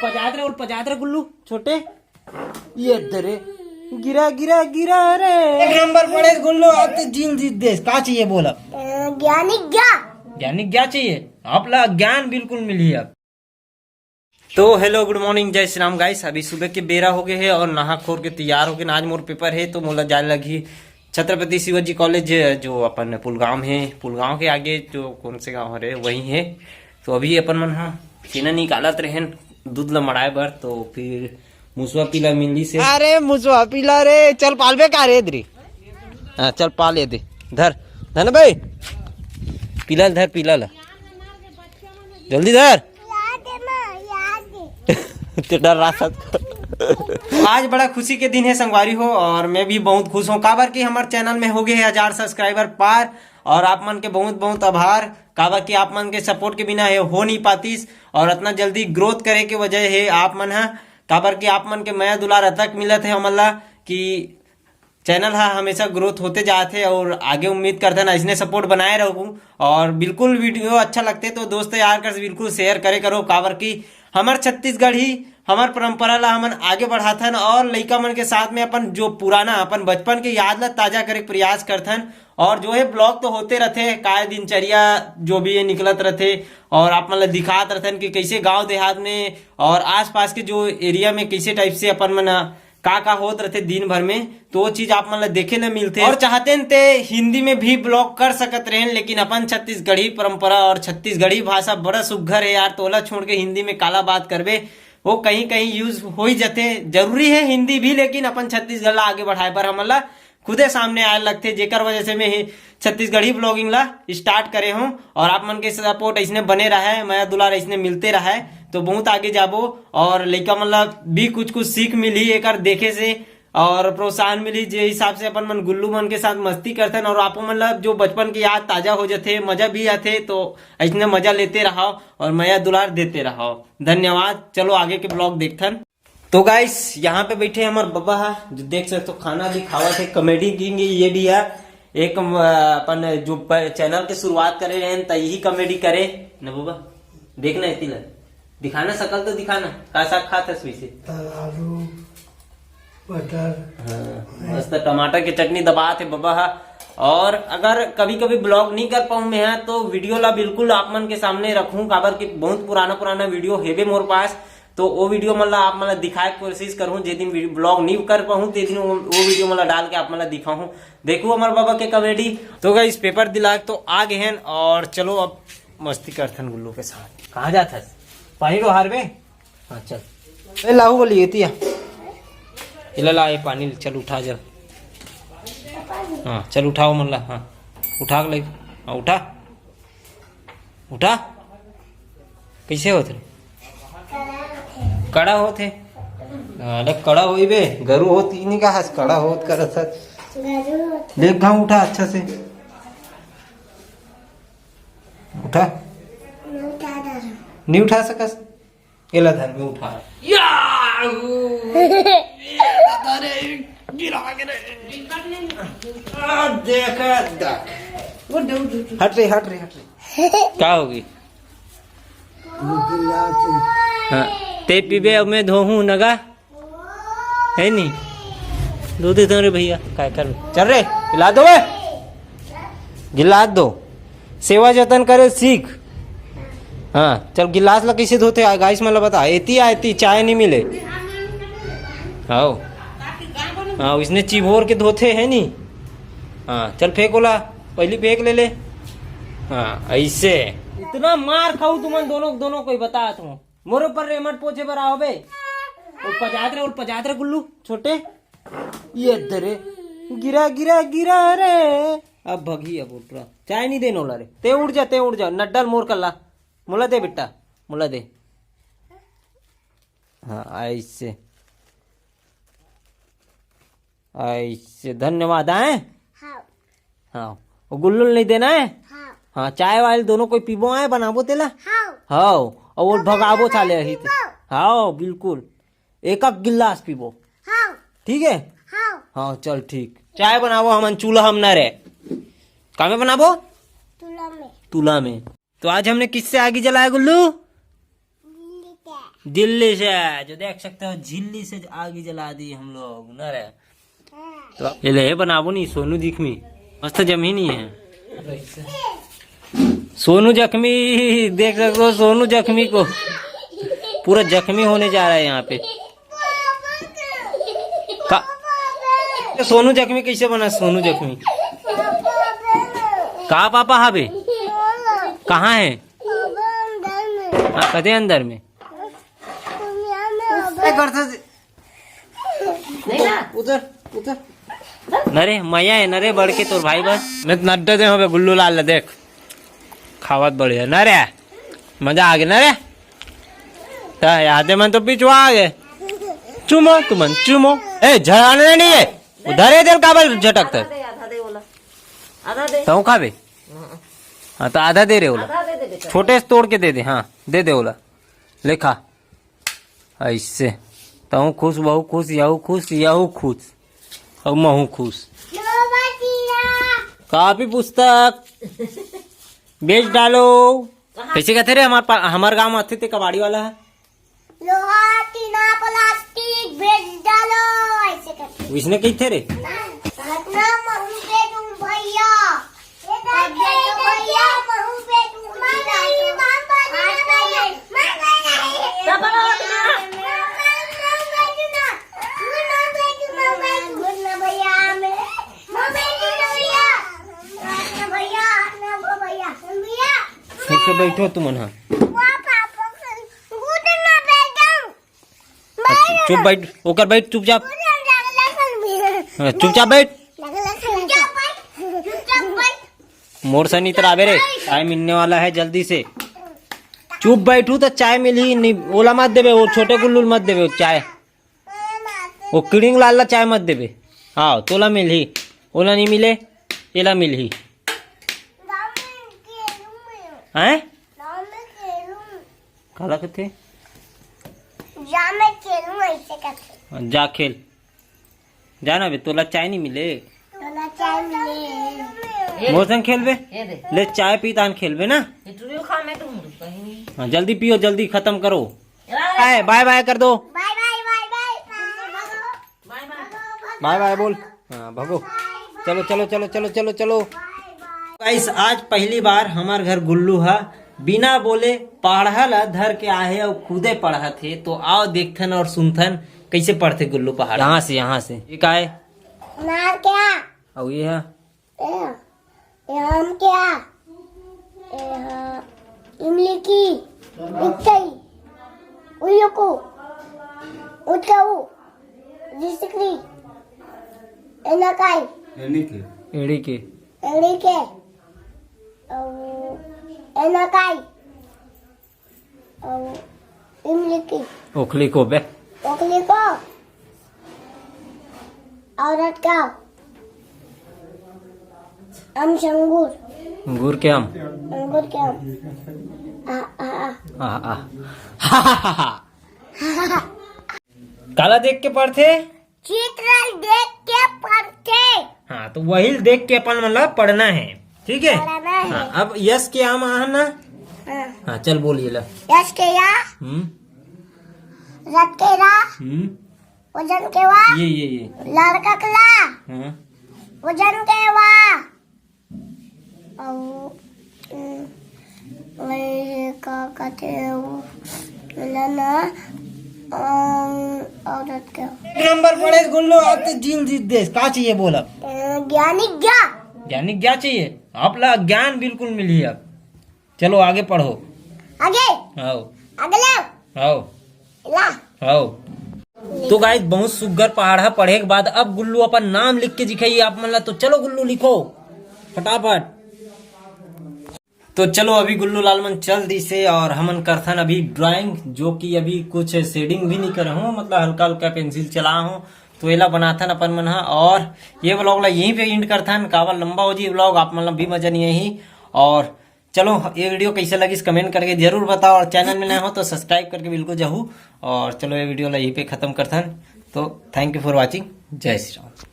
पजात रे गुल्लू छोटे ये रे गिरा गिरा गिरा रे। एक नंबर पड़े गुल्लू। अब तो जीत देश का चाहिए बोला ज्ञानिक क्या चाहिए आपला ज्ञान बिल्कुल मिली अब। तो हेलो गुड मॉर्निंग जय श्री राम गाइस। अभी सुबह के बेरा हो गए है और नहा खोर के तैयार हो गए। आज मोर पेपर है तो मोला जाने लगी छत्रपति शिवाजी कॉलेज जो अपन पुलगांव है। पुलगांव के आगे जो कौन से गांव है वही है। तो अभी अपन मन हाँ सीना निकालत रहे दूध ला मड़ाए बर। तो फिर मुसवा पीला मिली से। अरे मुसवा पीला रे चल पालबे का रे इधरी। हाँ चल पाल ये दे धर धन भाई पीला धर पीला ला जल्दी धर तो डर रहा आज बड़ा खुशी के दिन है संगवारी हो और मैं भी बहुत खुश हूँ काबर कि हमारे चैनल में हो गए 1000 सब्सक्राइबर पार। और आप मन के बहुत बहुत आभार काबर कि आप मन के सपोर्ट के बिना हो नहीं पातीस। और इतना जल्दी ग्रोथ करे के वजह है आप मन है काबर कि आप मन के माया दुलार तक मिलत है हमन ला कि चैनल हा हमेशा ग्रोथ होते जाते और आगे उम्मीद करते ना इसने सपोर्ट बनाए रहूँ। और बिल्कुल वीडियो अच्छा लगते तो दोस्त यार कर बिल्कुल शेयर करे करो काबर की हमार छत्तीसगढ़ ही हमार परंपरा ला हमन आगे बढ़ाथन और लइका मन के साथ में अपन जो पुराना अपन बचपन के याद ला ताजा करे के प्रयास करथन। और जो है ब्लॉग तो होते रहते काय दिनचर्या जो भी है निकलत रहते और आप मन ला दिखात रहथन कि कैसे गांव देहात में और आसपास के जो एरिया में कैसे टाइप से अपन मन का होत रहते दिन भर में। तो वो चीज आप मन ला देखे ला मिलते और चाहते ते हिंदी में भी ब्लॉग कर सकत रहे लेकिन अपन छत्तीसगढ़ी परंपरा और छत्तीसगढ़ी भाषा बड़ा सुघर है यार। तोला छोड़ के हिंदी में काला बात करबे वो कहीं कहीं यूज हो ही जाते। जरूरी है हिंदी भी लेकिन अपन छत्तीसगढ़ ला आगे बढ़ाए पर हमन ला खुदे सामने आए लगते जेकर वजह से मैं छत्तीसगढ़ी ब्लॉगिंग ला स्टार्ट करे हूँ। और आप मन के सपोर्ट ऐसने बने रहा है माया दुलार ऐसने मिलते रहा है तो बहुत आगे जाबो। और लइका मन ला भी कुछ सीख मिली एक देखे से और प्रोत्साहन मिली जे हिसाब से अपन मन गुल्लू मन के साथ मस्ती करथन और आप मन ला जो बचपन की याद ताजा हो जाते मजा भी आते। तो ऐसने मजा लेते रहो और माया दुलार देते रहो। धन्यवाद। चलो आगे के ब्लॉग देखथन। तो गाइस यहाँ पे बैठे हमारे बाबा है जो देख सकते हो खाना भी खावा थे कॉमेडी किंग ये भी है एक अपन जो चैनल के शुरुआत करे रहे तही कॉमेडी करे न बाबा देखना इतना दिखाना शकल तो दिखाना का साग खा था से आलू बटर हाँ मस्त टमाटर की चटनी दबा थे बाबा है। और अगर कभी कभी ब्लॉग नहीं कर पाऊँ मैं तो वीडियो ला बिल्कुल आप मन के सामने रखूं काबर की बहुत पुराना वीडियो है मोर पास। तो वो वीडियो मतलब आप मतलब दिखाए कोशिश करूँ जे दिन ब्लॉग नहीं कर पाऊँ ते दिन वो वीडियो मतलब डाल के आप मतलब दिखाऊँ देखो हमारे बाबा के कॉमेडी। तो इस पेपर दिला तो आ गए हैं और चलो अब मस्ती करथन गुल्लू के साथ। कहाँ जाता है पानी रो हार में। हाँ चल लाहू बोलिए तिया ला ये पानी चल उठा जल। हाँ चल उठाओ मन ला। हाँ उठा ले। हाँ उठा उठा कैसे होते कड़ा होते अरे कड़ा होई बे गरु होती नहीं कहा कड़ा होत करत देख घाव उठा अच्छा से उठा नहीं उठा सकस एला धर में उठा देख हट रही क्या होगी हाँ ते पीबे अब मैं धोहू नगा है नहीं दूध दे रे भैया क्या कर चल रे गिला दो गिलास दो सेवा जतन करे सीख। हाँ चल गिलास ला कैसे धोते गाइस मतलब बता एती चाय नहीं मिले। आओ हाँ इसने चिभोर के धोते है नी। हाँ चल फेंको ला पहली फेंक ले। हाँ ऐसे इतना मार खाऊ तुमन दोनों कोई बता तुम मोर ऊपर रेमट पोछे पर आओ बे और पजात रे गुल्लू छोटे ये रे गिरा गिरा गिरा रे। अब भगी अब उठ रहा चाय नहीं देनो ला रे ते उड़ जा नड्डल मोर कल्ला मुला दे बेटा मुला दे। हाँ ऐसे ऐसे धन्यवाद आए। हाँ वो गुल्लू नहीं देना है। हाँ चाय वाले दोनों कोई पीबो आए बनाबो तेला। हाँ और वो भगाबो चाले ही हाँ बिल्कुल एक गिलास पीबो ठीक है। हाँ चल ठीक चाय बनाबो हमन चूल्हा हम न रे का में बनाबो तुला में। तो आज हमने किससे आगे जलाया गुल्लू दिल्ली से जो देख सकते हो झिल्ली से आग जला दी हम लोग न रे। तो ये ले बनाबो नहीं सोनू दिखमी मस्त जमी नहीं है। सोनू जख्मी देख सकते हो, सोनू जख्मी को पूरा जख्मी होने जा रहा है यहाँ पे। सोनू जख्मी कैसे बना? सोनू जख्मी कहा पापा? हाँ बे कहाँ है? कदे अंदर में उधर उधर नरे मैया है नरे बढ़ के तोर भाई बस मैं नड्डे दे पे गुल्लू लाल देख खावत बढ़िया नरे मजा आ गया नरे यादे मन तो पिछवा आ गए। चुमो तुमन चुमो ए झड़ाने नहीं है उधर इधर काबल झटकता तो खा बे। हाँ तो आधा दे रहे ओला छोटे से तोड़ के दे दे। हाँ दे दे ओला ले खा ऐसे तो खुश बहु खुश यहू खुश यहू खुश और महू खुश। कापी पुस्तक बेच डालो। कैसे कहते रे हमारे गांव में आते थे कबाड़ी वाला है लोहा टीना प्लास्टिक बेच डालो ऐसे करते। उसने कही थे रे ना महू पे तुम भैया भैया महू पे तुम कैसे बैठो तुम हाँ चुप बैठ ओकर बैठ चुपचाप चुपचाप बैठ मोर सनी तरह आवे रे चाय मिलने वाला है जल्दी से। चुप बैठू तो चाय मिली नहीं ओला मत देवे वो छोटे गुल्लू मत देवे चाय वो किड़िंग लाल चाय मत देवे। हाँ तोला मिली ओला नहीं मिले एला मिली हैं काला कथे जा खेल जाना बे तोला चाय नहीं मिले मौसम खेल बे ले चाय पी तान खेल बे ना। हाँ जल्दी पियो जल्दी खत्म करो बाय बाय बाय कर दो बाय बाय बोल। हाँ भगो चलो चलो चलो चलो चलो चलो गाइस आज पहली बार हमार घर गुल्लू है बिना बोले पढ़ा ला धर के आए और खुदे पढ़ा थे। तो आओ देखथन और सुनथन कैसे पढ़ते गुल्लू पहाड़। यहाँ से ये का है ना क्या और ये है हम क्या इमली की इक्कई उयुको उठकाऊ जिसक्री एनाकाई एड़ी के एनाकाई इमली की ओखली को बे ओखली को औरत का आम शंगूर अंगूर के आम अंगूर के आम काला देख के पढ़ते चित्र देख के पढ़ते। हाँ तो वही देख के अपन मतलब पढ़ना है ठीक है। पढ़ना है। हाँ, अब यश के आम आना। हाँ चल बोलिए ला यश के या रथ के रा वजन के वा ये लड़का के ला हाँ वजन के वा का कहते ना औरत के नंबर पढ़े गुल्लू अब तो जीन जीत देश का चाहिए बोला ज्ञानिक क्या ज्ञानिक क्या चाहिए आप ला ज्ञान बिल्कुल मिली अब। चलो आगे पढ़ो आगे आओ अगले आओ ला आओ। तो गाइस बहुत सुगर पहाड़ पढ़े के बाद अब गुल्लू अपन नाम लिख के दिखाइए आप मतलब। तो चलो गुल्लू लिखो फटाफट। तो चलो अभी गुल्लू लालमन चल दी से और हमन करथन अभी ड्राइंग जो कि अभी कुछ शेडिंग भी नहीं कर हूँ मतलब हल्का हल्का पेंसिल चला हूँ तो एला बनाथन अपन मन हा। और ये व्लॉग ला यहीं पे एंड करथन काबर लंबा हो जी व्लॉग आप मतलब भी मजा नहीं यही। और चलो ये वीडियो कैसे लगी कमेंट करके जरूर बताओ और चैनल में नया हो तो सब्सक्राइब करके बिल्कुल जाहू। और चलो ये वीडियो ला यहीं पे खत्म करथन। तो थैंक यू फॉर वॉचिंग जय श्री राम।